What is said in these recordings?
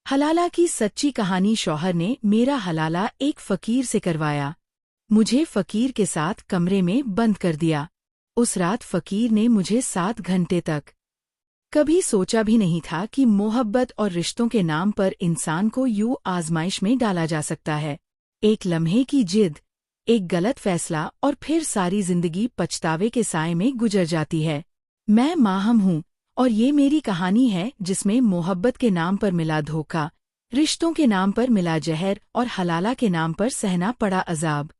हलाला की सच्ची कहानी। शौहर ने मेरा हलाला एक फकीर से करवाया। मुझे फकीर के साथ कमरे में बंद कर दिया। उस रात फकीर ने मुझे 7 घंटे तक। कभी सोचा भी नहीं था कि मोहब्बत और रिश्तों के नाम पर इंसान को यूं आजमाइश में डाला जा सकता है। एक लम्हे की जिद, एक गलत फैसला और फिर सारी जिंदगी पछतावे के साए में गुजर जाती है। मैं माहम हूँ और ये मेरी कहानी है जिसमें मोहब्बत के नाम पर मिला धोखा, रिश्तों के नाम पर मिला जहर और हलाला के नाम पर सहना पड़ा अजाब।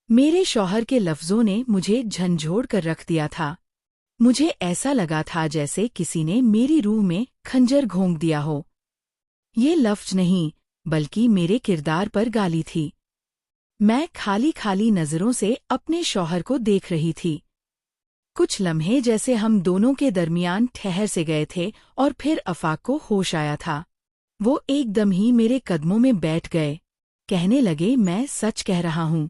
मेरे शौहर के लफ्जों ने मुझे झंझोड़ कर रख दिया था। मुझे ऐसा लगा था जैसे किसी ने मेरी रूह में खंजर घोंक दिया हो। ये लफ्ज नहीं, बल्कि मेरे किरदार पर गाली थी। मैं खाली खाली नजरों से अपने शौहर को देख रही थी। कुछ लम्हे जैसे हम दोनों के दरमियान ठहर से गए थे और फिर अफाक को होश आया था। वो एकदम ही मेरे कदमों में बैठ गए। कहने लगे, मैं सच कह रहा हूँ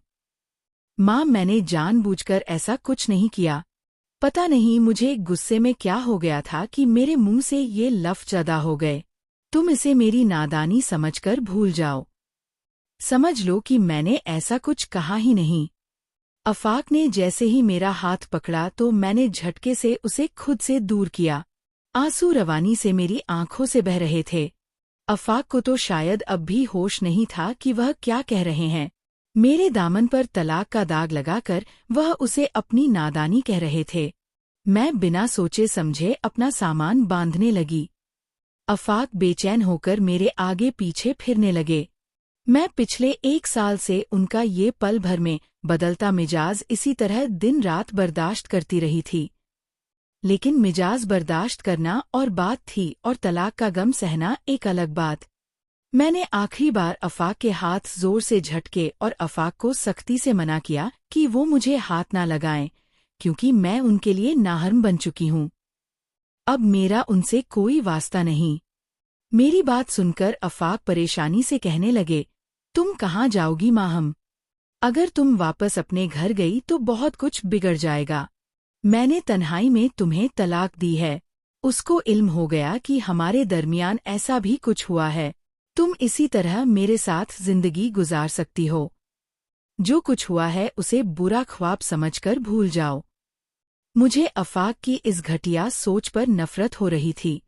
माँ, मैंने जानबूझकर ऐसा कुछ नहीं किया। पता नहीं मुझे गुस्से में क्या हो गया था कि मेरे मुंह से ये लफ्ज अदा हो गए। तुम इसे मेरी नादानी समझकर भूल जाओ। समझ लो कि मैंने ऐसा कुछ कहा ही नहीं। अफाक ने जैसे ही मेरा हाथ पकड़ा तो मैंने झटके से उसे खुद से दूर किया। आंसू रवानी से मेरी आंखों से बह रहे थे। अफाक को तो शायद अब भी होश नहीं था कि वह क्या कह रहे हैं। मेरे दामन पर तलाक का दाग लगाकर वह उसे अपनी नादानी कह रहे थे। मैं बिना सोचे समझे अपना सामान बांधने लगी। अफाक बेचैन होकर मेरे आगे पीछे फिरने लगे। मैं पिछले 1 साल से उनका ये पल भर में बदलता मिजाज इसी तरह दिन रात बर्दाश्त करती रही थी। लेकिन मिजाज बर्दाश्त करना और बात थी और तलाक का गम सहना एक अलग बात। मैंने आखिरी बार अफाक के हाथ जोर से झटके और अफाक को सख्ती से मना किया कि वो मुझे हाथ ना लगाएं, क्योंकि मैं उनके लिए नाहरम बन चुकी हूँ। अब मेरा उनसे कोई वास्ता नहीं। मेरी बात सुनकर अफाक परेशानी से कहने लगे, तुम कहाँ जाओगी माहम? अगर तुम वापस अपने घर गई तो बहुत कुछ बिगड़ जाएगा। मैंने तन्हाई में तुम्हें तलाक दी है। उसको इल्म हो गया कि हमारे दरमियान ऐसा भी कुछ हुआ है। तुम इसी तरह मेरे साथ जिंदगी गुजार सकती हो। जो कुछ हुआ है उसे बुरा ख्वाब समझकर भूल जाओ। मुझे अफाक की इस घटिया सोच पर नफरत हो रही थी।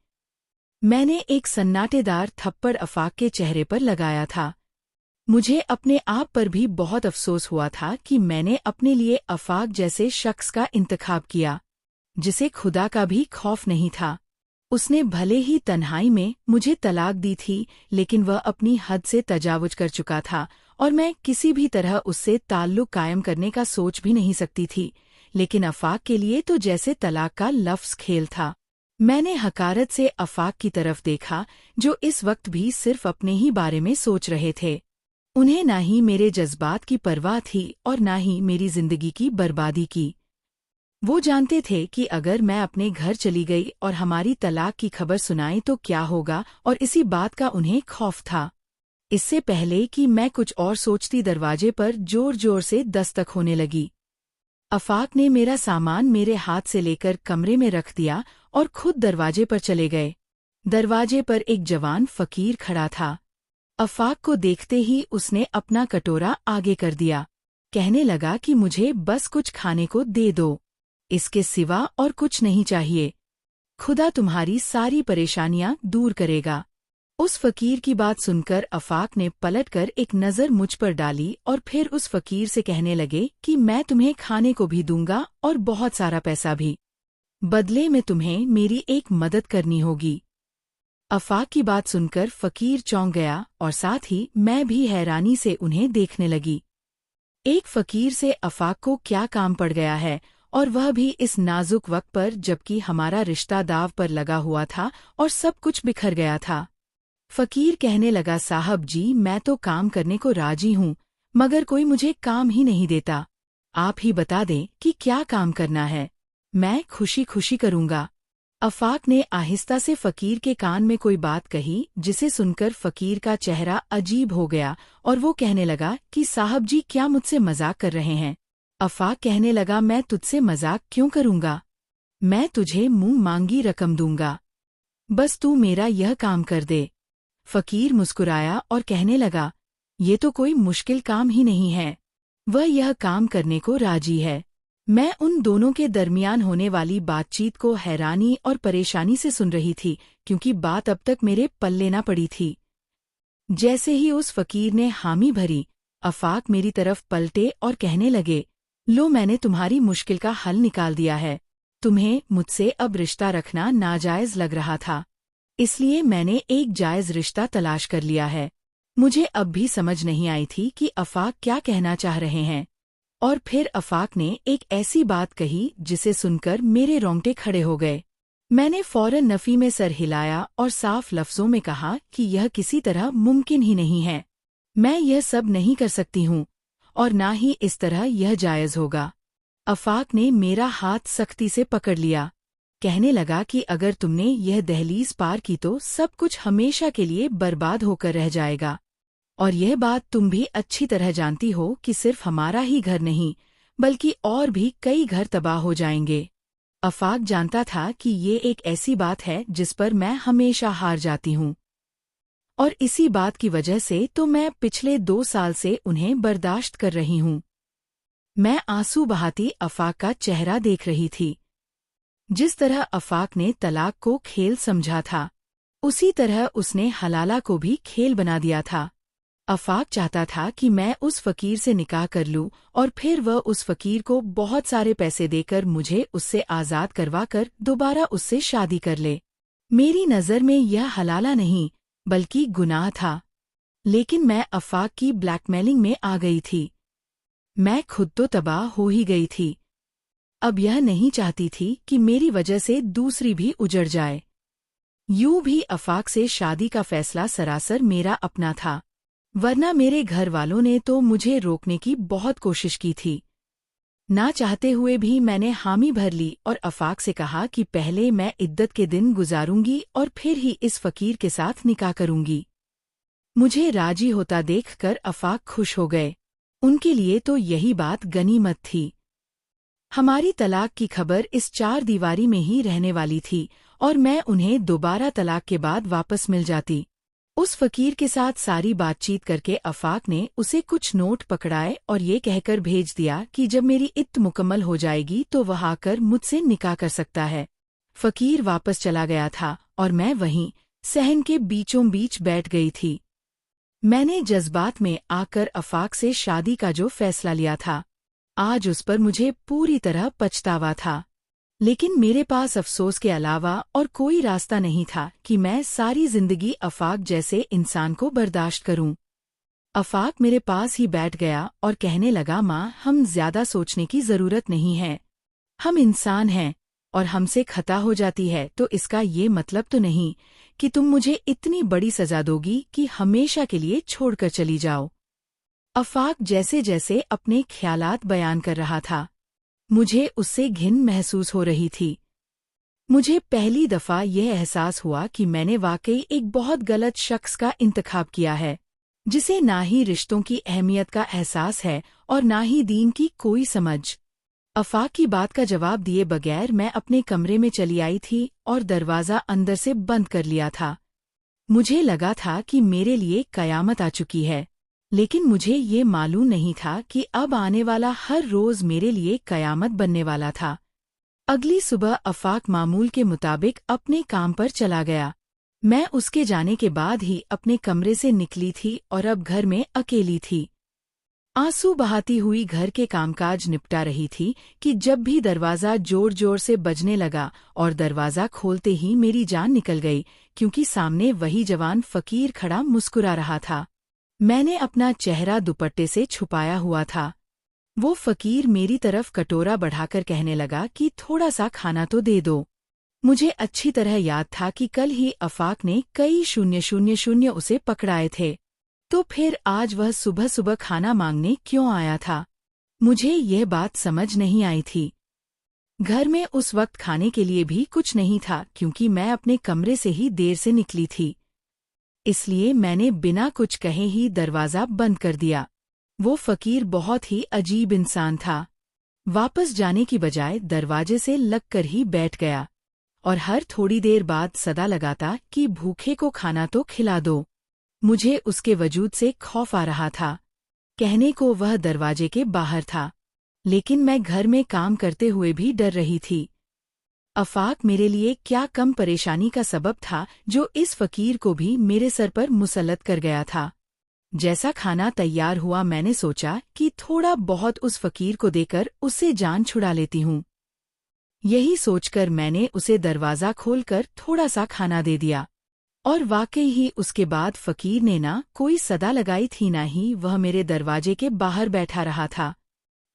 मैंने एक सन्नाटेदार थप्पड़ अफाक के चेहरे पर लगाया था। मुझे अपने आप पर भी बहुत अफसोस हुआ था कि मैंने अपने लिए अफाक जैसे शख्स का इंतखाब किया, जिसे खुदा का भी खौफ नहीं था। उसने भले ही तन्हाई में मुझे तलाक दी थी, लेकिन वह अपनी हद से तजावुज कर चुका था और मैं किसी भी तरह उससे ताल्लुक कायम करने का सोच भी नहीं सकती थी। लेकिन अफाक के लिए तो जैसे तलाक का लफ्ज खेल था। मैंने हकारत से अफाक की तरफ देखा, जो इस वक्त भी सिर्फ अपने ही बारे में सोच रहे थे। उन्हें ना ही मेरे जज्बात की परवाह थी और ना ही मेरी जिंदगी की बर्बादी की। वो जानते थे कि अगर मैं अपने घर चली गई और हमारी तलाक की खबर सुनाई तो क्या होगा, और इसी बात का उन्हें खौफ था। इससे पहले कि मैं कुछ और सोचती दरवाजे पर जोर जोर से दस्तक होने लगी। अफाक ने मेरा सामान मेरे हाथ से लेकर कमरे में रख दिया और खुद दरवाजे पर चले गए। दरवाजे पर एक जवान फकीर खड़ा था। अफाक को देखते ही उसने अपना कटोरा आगे कर दिया। कहने लगा कि मुझे बस कुछ खाने को दे दो, इसके सिवा और कुछ नहीं चाहिए। खुदा तुम्हारी सारी परेशानियां दूर करेगा। उस फकीर की बात सुनकर अफाक ने पलटकर एक नज़र मुझ पर डाली और फिर उस फकीर से कहने लगे कि मैं तुम्हें खाने को भी दूंगा और बहुत सारा पैसा भी। बदले में तुम्हें मेरी एक मदद करनी होगी। अफाक की बात सुनकर फकीर चौंक गया और साथ ही मैं भी हैरानी से उन्हें देखने लगी। एक फकीर से अफाक को क्या काम पड़ गया है, और वह भी इस नाजुक वक्त पर, जबकि हमारा रिश्ता दाव पर लगा हुआ था और सब कुछ बिखर गया था। फकीर कहने लगा, साहब जी, मैं तो काम करने को राजी हूँ, मगर कोई मुझे काम ही नहीं देता। आप ही बता दें कि क्या काम करना है, मैं खुशी खुशी करूँगा। अफाक ने आहिस्ता से फकीर के कान में कोई बात कही, जिसे सुनकर फकीर का चेहरा अजीब हो गया और वो कहने लगा कि साहब जी, क्या मुझसे मजाक कर रहे हैं? अफाक कहने लगा, मैं तुझसे मजाक क्यों करूँगा? मैं तुझे मुंह मांगी रकम दूंगा, बस तू मेरा यह काम कर दे। फकीर मुस्कुराया और कहने लगा, ये तो कोई मुश्किल काम ही नहीं है। वह यह काम करने को राजी है। मैं उन दोनों के दरमियान होने वाली बातचीत को हैरानी और परेशानी से सुन रही थी, क्योंकि बात अब तक मेरे पल्ले न पड़ी थी। जैसे ही उस फकीर ने हामी भरी, आफाक मेरी तरफ पलटे और कहने लगे, लो, मैंने तुम्हारी मुश्किल का हल निकाल दिया है। तुम्हें मुझसे अब रिश्ता रखना नाजायज लग रहा था, इसलिए मैंने एक जायज रिश्ता तलाश कर लिया है। मुझे अब भी समझ नहीं आई थी कि आफाक क्या कहना चाह रहे हैं। और फिर आफाक ने एक ऐसी बात कही जिसे सुनकर मेरे रोंगटे खड़े हो गए। मैंने फौरन नफी में सर हिलाया और साफ लफ्जों में कहा कि यह किसी तरह मुमकिन ही नहीं है। मैं यह सब नहीं कर सकती हूँ, और ना ही इस तरह यह जायज होगा। आफाक ने मेरा हाथ सख्ती से पकड़ लिया। कहने लगा कि अगर तुमने यह दहलीज पार की तो सब कुछ हमेशा के लिए बर्बाद होकर रह जाएगा। और यह बात तुम भी अच्छी तरह जानती हो कि सिर्फ हमारा ही घर नहीं, बल्कि और भी कई घर तबाह हो जाएंगे। आफाक जानता था कि ये एक ऐसी बात है जिस पर मैं हमेशा हार जाती हूँ, और इसी बात की वजह से तो मैं पिछले 2 साल से उन्हें बर्दाश्त कर रही हूँ। मैं आंसू बहाती आफाक का चेहरा देख रही थी। जिस तरह आफाक ने तलाक को खेल समझा था, उसी तरह उसने हलाला को भी खेल बना दिया था। आफाक चाहता था कि मैं उस फकीर से निकाह कर लूं, और फिर वह उस फकीर को बहुत सारे पैसे देकर मुझे उससे आज़ाद करवाकर दोबारा उससे शादी कर ले। मेरी नज़र में यह हलाला नहीं, बल्कि गुनाह था। लेकिन मैं आफाक की ब्लैकमेलिंग में आ गई थी। मैं खुद तो तबाह हो ही गई थी। अब यह नहीं चाहती थी कि मेरी वजह से दूसरी भी उजड़ जाए। यूं भी आफाक से शादी का फैसला सरासर मेरा अपना था, वरना मेरे घर वालों ने तो मुझे रोकने की बहुत कोशिश की थी। ना चाहते हुए भी मैंने हामी भर ली और आफाक से कहा कि पहले मैं इद्दत के दिन गुजारूंगी और फिर ही इस फकीर के साथ निकाह करूंगी। मुझे राजी होता देखकर आफाक खुश हो गए। उनके लिए तो यही बात गनीमत थी। हमारी तलाक की खबर इस 4 दीवारी में ही रहने वाली थी, और मैं उन्हें दोबारा तलाक के बाद वापस मिल जाती। उस फकीर के साथ सारी बातचीत करके आफाक ने उसे कुछ नोट पकड़ाए और ये कहकर भेज दिया कि जब मेरी इद्दत मुकम्मल हो जाएगी तो वह आकर मुझसे निकाह कर सकता है। फकीर वापस चला गया था और मैं वहीं सहन के बीचों बीच बैठ गई थी। मैंने जज्बात में आकर आफाक से शादी का जो फैसला लिया था, आज उस पर मुझे पूरी तरह पछतावा था। लेकिन मेरे पास अफसोस के अलावा और कोई रास्ता नहीं था कि मैं सारी जिंदगी आफाक जैसे इंसान को बर्दाश्त करूं। आफाक मेरे पास ही बैठ गया और कहने लगा, माँ, हम ज्यादा सोचने की जरूरत नहीं है। हम इंसान हैं, और हमसे खता हो जाती है तो इसका ये मतलब तो नहीं कि तुम मुझे इतनी बड़ी सजा दोगी कि हमेशा के लिए छोड़कर चली जाओ। आफाक जैसे जैसे अपने ख्यालात बयान कर रहा था, मुझे उससे घिन महसूस हो रही थी। मुझे पहली दफा यह एहसास हुआ कि मैंने वाकई एक बहुत गलत शख्स का इंतखाब किया है, जिसे ना ही रिश्तों की अहमियत का एहसास है और ना ही दीन की कोई समझ। आफाक की बात का जवाब दिए बगैर मैं अपने कमरे में चली आई थी और दरवाज़ा अंदर से बंद कर लिया था। मुझे लगा था कि मेरे लिए कयामत आ चुकी है, लेकिन मुझे ये मालूम नहीं था कि अब आने वाला हर रोज़ मेरे लिए कयामत बनने वाला था। अगली सुबह आफाक मामूल के मुताबिक अपने काम पर चला गया। मैं उसके जाने के बाद ही अपने कमरे से निकली थी और अब घर में अकेली थी। आंसू बहाती हुई घर के कामकाज निपटा रही थी कि जब भी दरवाज़ा जोर जोर से बजने लगा, और दरवाज़ा खोलते ही मेरी जान निकल गई, क्योंकि सामने वही जवान फकीर खड़ा मुस्कुरा रहा था। मैंने अपना चेहरा दुपट्टे से छुपाया हुआ था। वो फकीर मेरी तरफ कटोरा बढ़ाकर कहने लगा कि थोड़ा सा खाना तो दे दो। मुझे अच्छी तरह याद था कि कल ही आफाक ने कई 000 उसे पकड़ाए थे, तो फिर आज वह सुबह सुबह खाना मांगने क्यों आया था? मुझे यह बात समझ नहीं आई थी। घर में उस वक्त खाने के लिए भी कुछ नहीं था, क्योंकि मैं अपने कमरे से ही देर से निकली थी। इसलिए मैंने बिना कुछ कहे ही दरवाज़ा बंद कर दिया। वो फकीर बहुत ही अजीब इंसान था। वापस जाने की बजाय दरवाजे से लगकर ही बैठ गया, और हर थोड़ी देर बाद सदा लगाता कि भूखे को खाना तो खिला दो। मुझे उसके वजूद से खौफ आ रहा था। कहने को वह दरवाजे के बाहर था, लेकिन मैं घर में काम करते हुए भी डर रही थी। आफाक मेरे लिए क्या कम परेशानी का सबब था जो इस फकीर को भी मेरे सर पर मुसल्लत कर गया था। जैसा खाना तैयार हुआ मैंने सोचा कि थोड़ा बहुत उस फकीर को देकर उससे जान छुड़ा लेती हूँ। यही सोचकर मैंने उसे दरवाज़ा खोलकर थोड़ा सा खाना दे दिया। और वाकई ही उसके बाद फकीर ने ना कोई सदा लगाई थी ना ही वह मेरे दरवाजे के बाहर बैठा रहा था।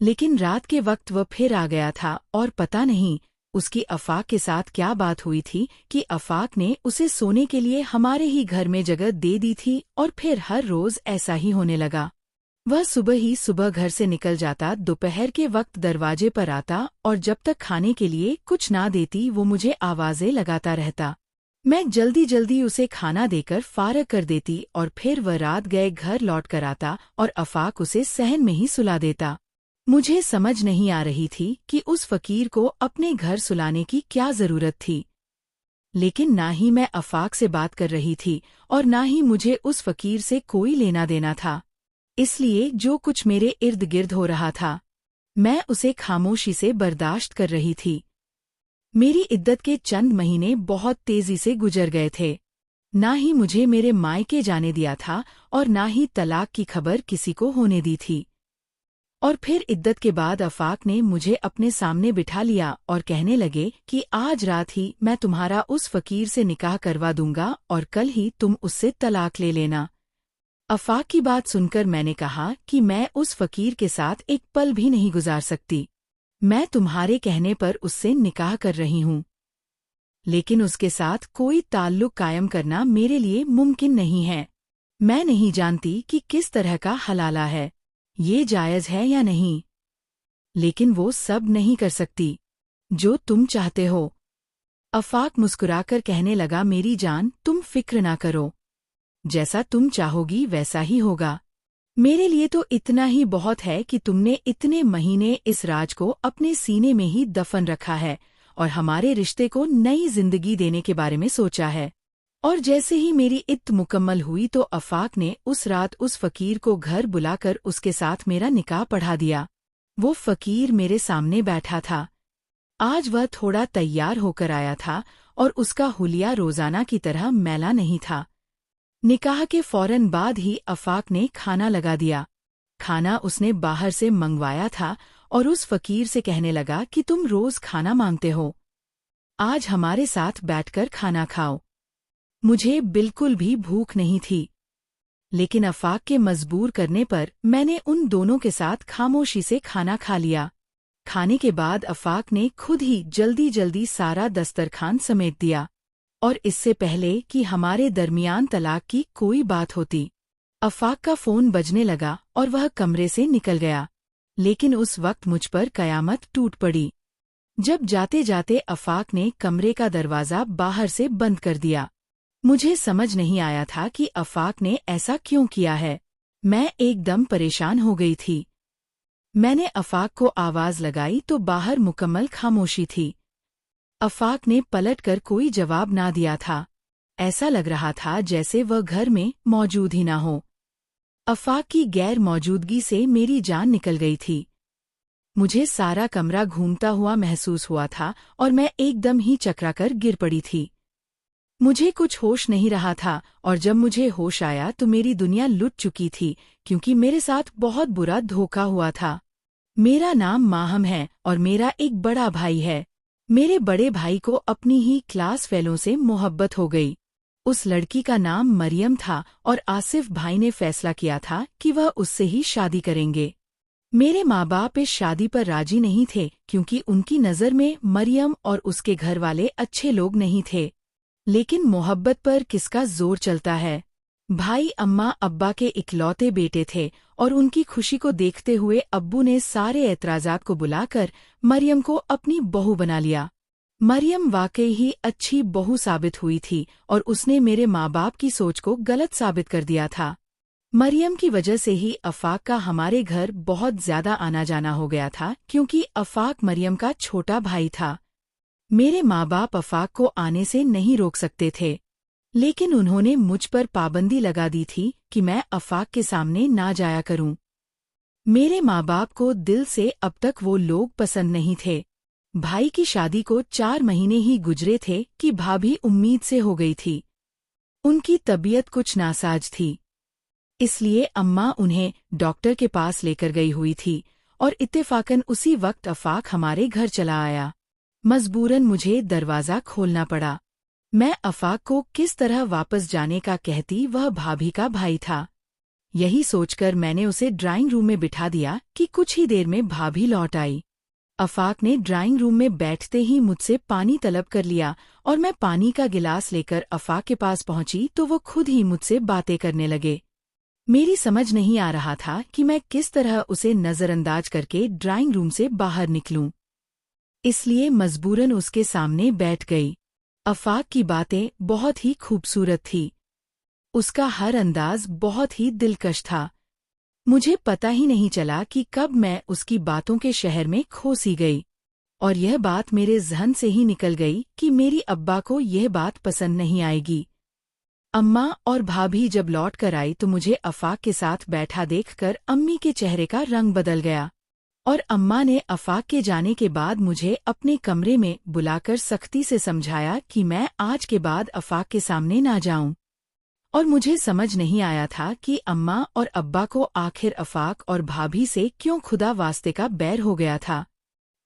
लेकिन रात के वक्त वह फिर आ गया था और पता नहीं उसकी आफाक के साथ क्या बात हुई थी कि आफाक ने उसे सोने के लिए हमारे ही घर में जगह दे दी थी और फिर हर रोज ऐसा ही होने लगा। वह सुबह ही सुबह घर से निकल जाता, दोपहर के वक्त दरवाजे पर आता और जब तक खाने के लिए कुछ ना देती वो मुझे आवाजें लगाता रहता। मैं जल्दी जल्दी उसे खाना देकर फारग कर देती और फिर वह रात गए घर लौट कर आता और आफाक उसे सहन में ही सुला देता। मुझे समझ नहीं आ रही थी कि उस फकीर को अपने घर सुलाने की क्या जरूरत थी। लेकिन ना ही मैं आफाक से बात कर रही थी और ना ही मुझे उस फकीर से कोई लेना देना था। इसलिए जो कुछ मेरे इर्द गिर्द हो रहा था मैं उसे खामोशी से बर्दाश्त कर रही थी। मेरी इद्दत के चंद महीने बहुत तेजी से गुजर गए थे। ना ही मुझे मेरे मायके जाने दिया था और ना ही तलाक की खबर किसी को होने दी थी। और फिर इद्दत के बाद आफाक ने मुझे अपने सामने बिठा लिया और कहने लगे कि आज रात ही मैं तुम्हारा उस फकीर से निकाह करवा दूंगा और कल ही तुम उससे तलाक ले लेना। आफाक की बात सुनकर मैंने कहा कि मैं उस फकीर के साथ एक पल भी नहीं गुजार सकती। मैं तुम्हारे कहने पर उससे निकाह कर रही हूँ, लेकिन उसके साथ कोई ताल्लुक कायम करना मेरे लिए मुमकिन नहीं है। मैं नहीं जानती कि किस तरह का हलाला है, ये जायज़ है या नहीं, लेकिन वो सब नहीं कर सकती जो तुम चाहते हो। आफाक मुस्कुराकर कहने लगा, मेरी जान तुम फिक्र ना करो, जैसा तुम चाहोगी वैसा ही होगा। मेरे लिए तो इतना ही बहुत है कि तुमने इतने महीने इस राज को अपने सीने में ही दफन रखा है और हमारे रिश्ते को नई जिंदगी देने के बारे में सोचा है। और जैसे ही मेरी इत्त मुकम्मल हुई तो आफाक ने उस रात उस फकीर को घर बुलाकर उसके साथ मेरा निकाह पढ़ा दिया। वो फकीर मेरे सामने बैठा था। आज वह थोड़ा तैयार होकर आया था और उसका हुलिया रोजाना की तरह मैला नहीं था। निकाह के फौरन बाद ही आफाक ने खाना लगा दिया। खाना उसने बाहर से मंगवाया था और उस फकीर से कहने लगा कि तुम रोज खाना मांगते हो, आज हमारे साथ बैठकर खाना खाओ। मुझे बिल्कुल भी भूख नहीं थी, लेकिन आफाक के मजबूर करने पर मैंने उन दोनों के साथ खामोशी से खाना खा लिया। खाने के बाद आफाक ने खुद ही जल्दी जल्दी सारा दस्तरखान समेट दिया और इससे पहले कि हमारे दरमियान तलाक की कोई बात होती, आफाक का फोन बजने लगा और वह कमरे से निकल गया। लेकिन उस वक्त मुझ पर कयामत टूट पड़ी जब जाते जाते आफाक ने कमरे का दरवाज़ा बाहर से बंद कर दिया। मुझे समझ नहीं आया था कि आफाक ने ऐसा क्यों किया है। मैं एकदम परेशान हो गई थी। मैंने आफाक को आवाज़ लगाई तो बाहर मुकम्मल खामोशी थी। आफाक ने पलटकर कोई जवाब ना दिया था। ऐसा लग रहा था जैसे वह घर में मौजूद ही ना हो। आफाक की गैर मौजूदगी से मेरी जान निकल गई थी। मुझे सारा कमरा घूमता हुआ महसूस हुआ था और मैं एकदम ही चकराकर गिर पड़ी थी। मुझे कुछ होश नहीं रहा था और जब मुझे होश आया तो मेरी दुनिया लुट चुकी थी, क्योंकि मेरे साथ बहुत बुरा धोखा हुआ था। मेरा नाम माहम है और मेरा एक बड़ा भाई है। मेरे बड़े भाई को अपनी ही क्लास फेलों से मोहब्बत हो गई। उस लड़की का नाम मरियम था और आसिफ भाई ने फैसला किया था कि वह उससे ही शादी करेंगे। मेरे माँ बाप इस शादी पर राजी नहीं थे, क्योंकि उनकी नज़र में मरियम और उसके घर वाले अच्छे लोग नहीं थे। लेकिन मोहब्बत पर किसका जोर चलता है। भाई अम्मा अब्बा के इकलौते बेटे थे और उनकी खुशी को देखते हुए अब्बू ने सारे एतराज़ात को बुलाकर मरियम को अपनी बहू बना लिया। मरियम वाकई ही अच्छी बहू साबित हुई थी और उसने मेरे माँ बाप की सोच को गलत साबित कर दिया था। मरियम की वजह से ही आफाक का हमारे घर बहुत ज्यादा आना जाना हो गया था, क्योंकि आफाक मरियम का छोटा भाई था। मेरे माँ बाप आफाक को आने से नहीं रोक सकते थे। लेकिन उन्होंने मुझ पर पाबंदी लगा दी थी कि मैं आफाक के सामने ना जाया करूं। मेरे माँ बाप को दिल से अब तक वो लोग पसंद नहीं थे। भाई की शादी को 4 महीने ही गुजरे थे कि भाभी उम्मीद से हो गई थी। उनकी तबीयत कुछ नासाज थी, इसलिए अम्मा उन्हें डॉक्टर के पास लेकर गई हुई थी और इत्तेफाकन उसी वक्त आफाक हमारे घर चला आया। मजबूरन मुझे दरवाज़ा खोलना पड़ा। मैं आफाक को किस तरह वापस जाने का कहती, वह भाभी का भाई था। यही सोचकर मैंने उसे ड्राइंग रूम में बिठा दिया कि कुछ ही देर में भाभी लौट आई। आफाक ने ड्राइंग रूम में बैठते ही मुझसे पानी तलब कर लिया और मैं पानी का गिलास लेकर आफाक के पास पहुंची तो वो खुद ही मुझसे बातें करने लगे। मेरी समझ नहीं आ रहा था कि मैं किस तरह उसे नज़रअंदाज करके ड्राइंग रूम से बाहर निकलूं, इसलिए मजबूरन उसके सामने बैठ गई। आफाक की बातें बहुत ही खूबसूरत थी। उसका हर अंदाज बहुत ही दिलकश था। मुझे पता ही नहीं चला कि कब मैं उसकी बातों के शहर में खो सी गई और यह बात मेरे ज़हन से ही निकल गई कि मेरी अब्बा को यह बात पसंद नहीं आएगी। अम्मा और भाभी जब लौट कर आई तो मुझे आफाक के साथ बैठा देखकर अम्मी के चेहरे का रंग बदल गया और अम्मा ने आफाक के जाने के बाद मुझे अपने कमरे में बुलाकर सख्ती से समझाया कि मैं आज के बाद आफाक के सामने ना जाऊं। और मुझे समझ नहीं आया था कि अम्मा और अब्बा को आखिर आफाक और भाभी से क्यों खुदा वास्ते का बैर हो गया था।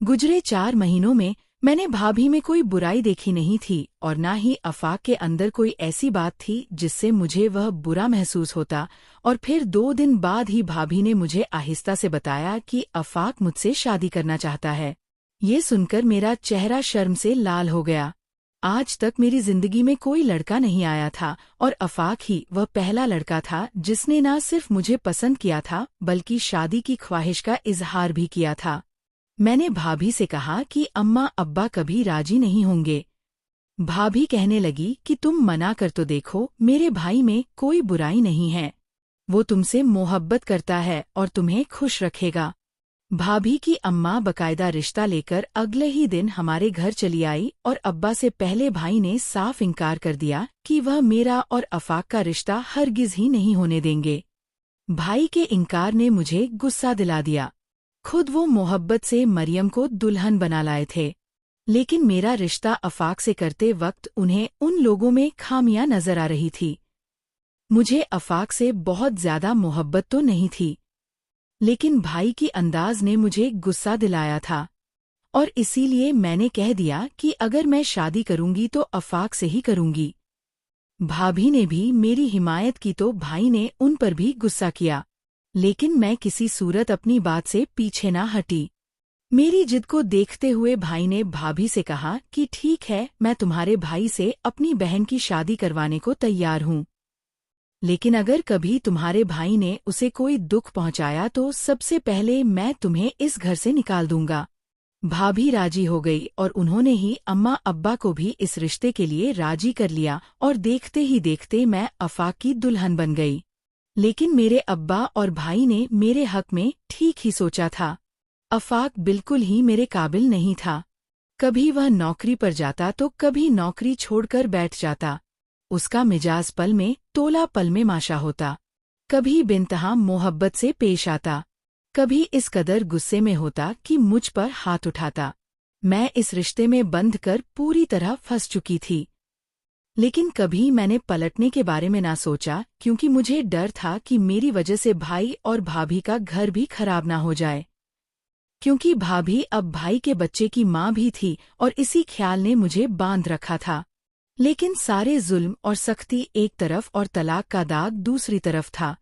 गुजरे 4 महीनों में मैंने भाभी में कोई बुराई देखी नहीं थी और ना ही आफाक के अंदर कोई ऐसी बात थी जिससे मुझे वह बुरा महसूस होता। और फिर 2 दिन बाद ही भाभी ने मुझे आहिस्ता से बताया कि आफाक मुझसे शादी करना चाहता है। ये सुनकर मेरा चेहरा शर्म से लाल हो गया। आज तक मेरी जिंदगी में कोई लड़का नहीं आया था और आफाक ही वह पहला लड़का था जिसने न सिर्फ मुझे पसंद किया था बल्कि शादी की ख्वाहिश का इजहार भी किया था। मैंने भाभी से कहा कि अम्मा अब्बा कभी राजी नहीं होंगे। भाभी कहने लगी कि तुम मना कर तो देखो, मेरे भाई में कोई बुराई नहीं है, वो तुमसे मोहब्बत करता है और तुम्हें खुश रखेगा। भाभी की अम्मा बकायदा रिश्ता लेकर अगले ही दिन हमारे घर चली आई और अब्बा से पहले भाई ने साफ इनकार कर दिया कि वह मेरा और आफाक का रिश्ता हरगिज ही नहीं होने देंगे। भाई के इनकार ने मुझे गुस्सा दिला दिया। खुद वो मोहब्बत से मरियम को दुल्हन बना लाए थे, लेकिन मेरा रिश्ता आफाक से करते वक्त उन्हें उन लोगों में खामियां नजर आ रही थी। मुझे आफाक से बहुत ज्यादा मोहब्बत तो नहीं थी, लेकिन भाई की अंदाज ने मुझे गुस्सा दिलाया था और इसीलिए मैंने कह दिया कि अगर मैं शादी करूंगी तो आफाक से ही करूंगी। भाभी ने भी मेरी हिमायत की तो भाई ने उन पर भी गुस्सा किया, लेकिन मैं किसी सूरत अपनी बात से पीछे ना हटी। मेरी जिद को देखते हुए भाई ने भाभी से कहा कि ठीक है, मैं तुम्हारे भाई से अपनी बहन की शादी करवाने को तैयार हूँ, लेकिन अगर कभी तुम्हारे भाई ने उसे कोई दुख पहुंचाया तो सबसे पहले मैं तुम्हें इस घर से निकाल दूंगा। भाभी राजी हो गई और उन्होंने ही अम्मा अब्बा को भी इस रिश्ते के लिए राजी कर लिया और देखते ही देखते मैं आफाक की दुल्हन बन गई। लेकिन मेरे अब्बा और भाई ने मेरे हक में ठीक ही सोचा था। आफाक बिल्कुल ही मेरे काबिल नहीं था। कभी वह नौकरी पर जाता तो कभी नौकरी छोड़कर बैठ जाता। उसका मिजाज पल में तोला पल में माशा होता। कभी बेंतहा मोहब्बत से पेश आता, कभी इस कदर गुस्से में होता कि मुझ पर हाथ उठाता। मैं इस रिश्ते में बंध कर पूरी तरह फंस चुकी थी, लेकिन कभी मैंने पलटने के बारे में ना सोचा, क्योंकि मुझे डर था कि मेरी वजह से भाई और भाभी का घर भी खराब ना हो जाए। क्योंकि भाभी अब भाई के बच्चे की माँ भी थी और इसी ख्याल ने मुझे बांध रखा था। लेकिन सारे जुल्म और सख्ती एक तरफ और तलाक का दाग दूसरी तरफ था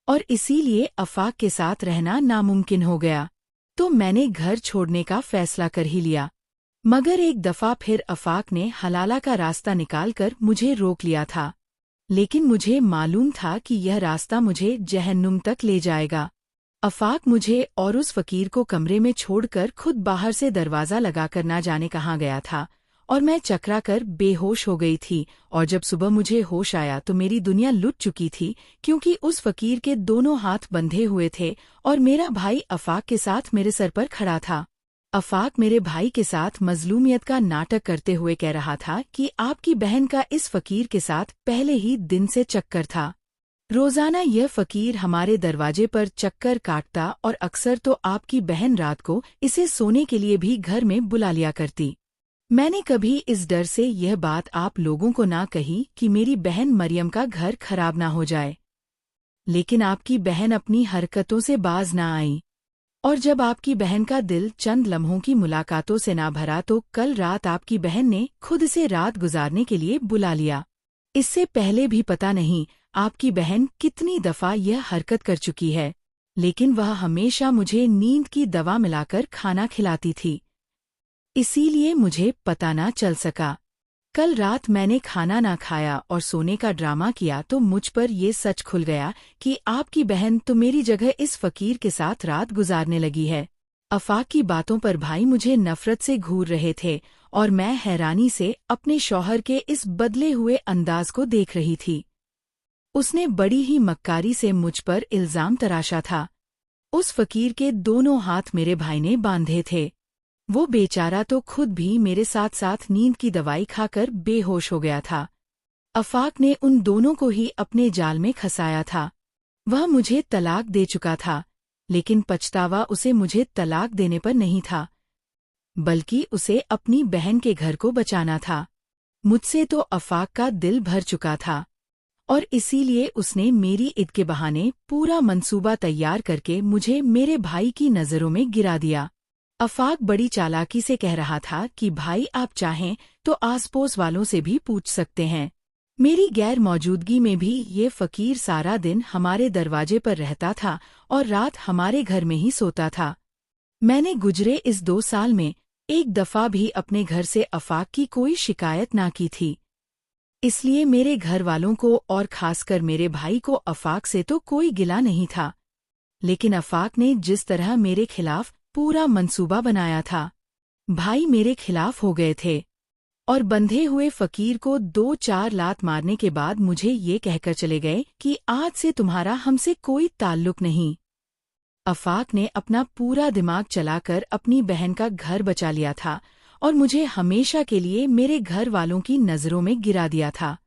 और इसीलिए आफाक के साथ रहना नामुमकिन हो गया। तो मैंने घर छोड़ने का फैसला कर ही लिया। मगर एक दफा फिर आफाक ने हलाला का रास्ता निकालकर मुझे रोक लिया था, लेकिन मुझे मालूम था कि यह रास्ता मुझे जहन्नुम तक ले जाएगा। आफाक मुझे और उस फकीर को कमरे में छोड़कर खुद बाहर से दरवाज़ा लगाकर ना जाने कहाँ गया था और मैं चकरा कर बेहोश हो गई थी। और जब सुबह मुझे होश आया तो मेरी दुनिया लुट चुकी थी, क्योंकि उस फकीर के दोनों हाथ बंधे हुए थे और मेरा भाई आफाक के साथ मेरे सर पर खड़ा था। अफाक मेरे भाई के साथ मजलूमियत का नाटक करते हुए कह रहा था कि आपकी बहन का इस फकीर के साथ पहले ही दिन से चक्कर था। रोजाना यह फकीर हमारे दरवाजे पर चक्कर काटता और अक्सर तो आपकी बहन रात को इसे सोने के लिए भी घर में बुला लिया करती। मैंने कभी इस डर से यह बात आप लोगों को ना कही कि मेरी बहन मरियम का घर खराब ना हो जाए, लेकिन आपकी बहन अपनी हरकतों से बाज ना आई, और जब आपकी बहन का दिल चंद लम्हों की मुलाकातों से ना भरा तो कल रात आपकी बहन ने खुद से रात गुजारने के लिए बुला लिया। इससे पहले भी पता नहीं आपकी बहन कितनी दफा यह हरकत कर चुकी है, लेकिन वह हमेशा मुझे नींद की दवा मिलाकर खाना खिलाती थी, इसीलिए मुझे पता ना चल सका। कल रात मैंने खाना ना खाया और सोने का ड्रामा किया तो मुझ पर ये सच खुल गया कि आपकी बहन तो मेरी जगह इस फकीर के साथ रात गुजारने लगी है। अफाक की बातों पर भाई मुझे नफरत से घूर रहे थे और मैं हैरानी से अपने शौहर के इस बदले हुए अंदाज को देख रही थी। उसने बड़ी ही मक्कारी से मुझ पर इल्जाम तराशा था। उस फकीर के दोनों हाथ मेरे भाई ने बांधे थे। वो बेचारा तो खुद भी मेरे साथ साथ नींद की दवाई खाकर बेहोश हो गया था। अफाक ने उन दोनों को ही अपने जाल में फंसाया था। वह मुझे तलाक दे चुका था, लेकिन पछतावा उसे मुझे तलाक देने पर नहीं था, बल्कि उसे अपनी बहन के घर को बचाना था। मुझसे तो अफाक का दिल भर चुका था और इसीलिए उसने मेरी ईद के बहाने पूरा मंसूबा तैयार करके मुझे मेरे भाई की नज़रों में गिरा दिया। अफाक बड़ी चालाकी से कह रहा था कि भाई आप चाहें तो आस पड़ोस वालों से भी पूछ सकते हैं। मेरी गैर मौजूदगी में भी ये फकीर सारा दिन हमारे दरवाजे पर रहता था और रात हमारे घर में ही सोता था। मैंने गुजरे इस 2 साल में एक दफा भी अपने घर से अफाक की कोई शिकायत ना की थी, इसलिए मेरे घर वालों को और खासकर मेरे भाई को अफाक से तो कोई गिला नहीं था। लेकिन अफाक ने जिस तरह मेरे खिलाफ पूरा मंसूबा बनाया था, भाई मेरे खिलाफ हो गए थे और बंधे हुए फकीर को 2-4 लात मारने के बाद मुझे ये कहकर चले गए कि आज से तुम्हारा हमसे कोई ताल्लुक नहीं। अफाक ने अपना पूरा दिमाग चलाकर अपनी बहन का घर बचा लिया था और मुझे हमेशा के लिए मेरे घर वालों की नज़रों में गिरा दिया था।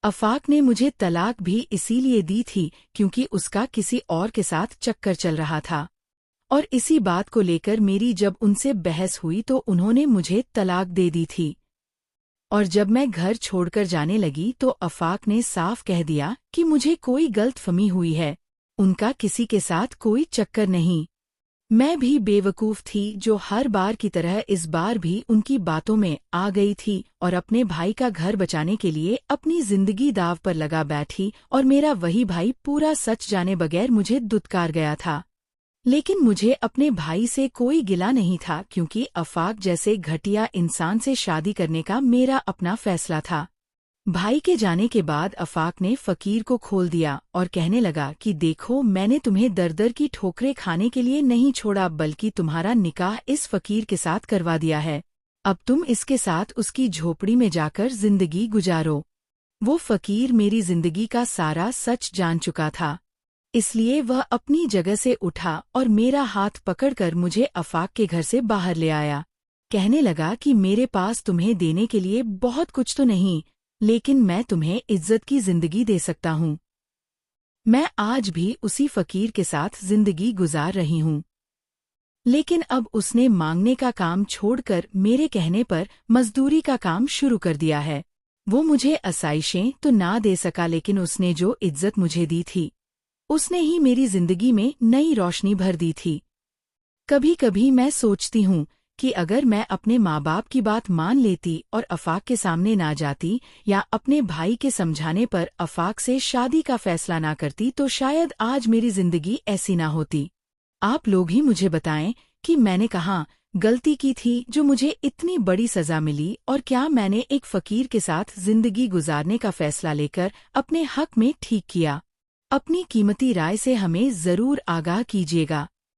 अफाक ने मुझे तलाक भी इसीलिए दी थी क्योंकि उसका किसी और के साथ चक्कर चल रहा था, और इसी बात को लेकर मेरी जब उनसे बहस हुई तो उन्होंने मुझे तलाक दे दी थी। और जब मैं घर छोड़कर जाने लगी तो अफाक ने साफ कह दिया कि मुझे कोई गलतफहमी हुई है, उनका किसी के साथ कोई चक्कर नहीं। मैं भी बेवकूफ़ थी जो हर बार की तरह इस बार भी उनकी बातों में आ गई थी और अपने भाई का घर बचाने के लिए अपनी जिंदगी दाव पर लगा बैठी और मेरा वही भाई पूरा सच जाने बगैर मुझे दुत्कार गया था। लेकिन मुझे अपने भाई से कोई गिला नहीं था क्योंकि अफाक जैसे घटिया इंसान से शादी करने का मेरा अपना फैसला था। भाई के जाने के बाद अफाक ने फकीर को खोल दिया और कहने लगा कि देखो मैंने तुम्हें दर दर की ठोकरें खाने के लिए नहीं छोड़ा बल्कि तुम्हारा निकाह इस फकीर के साथ करवा दिया है। अब तुम इसके साथ उसकी झोपड़ी में जाकर जिंदगी गुजारो। वो फकीर मेरी जिंदगी का सारा सच जान चुका था, इसलिए वह अपनी जगह से उठा और मेरा हाथ पकड़कर मुझे अफाक के घर से बाहर ले आया। कहने लगा कि मेरे पास तुम्हें देने के लिए बहुत कुछ तो नहीं, लेकिन मैं तुम्हें इज्जत की जिंदगी दे सकता हूँ। मैं आज भी उसी फकीर के साथ जिंदगी गुजार रही हूँ, लेकिन अब उसने मांगने का काम छोड़कर मेरे कहने पर मजदूरी का काम शुरू कर दिया है। वो मुझे आसाइशें तो ना दे सका, लेकिन उसने जो इज्जत मुझे दी थी उसने ही मेरी जिंदगी में नई रोशनी भर दी थी। कभी कभी मैं सोचती हूँ कि अगर मैं अपने माँ बाप की बात मान लेती और अफाक के सामने ना जाती या अपने भाई के समझाने पर अफाक से शादी का फैसला ना करती तो शायद आज मेरी जिंदगी ऐसी ना होती। आप लोग ही मुझे बताएं कि मैंने कहाँ गलती की थी जो मुझे इतनी बड़ी सजा मिली, और क्या मैंने एक फकीर के साथ जिंदगी गुजारने का फैसला लेकर अपने हक में ठीक किया। अपनी कीमती राय से हमें जरूर आगाह कीजिएगा।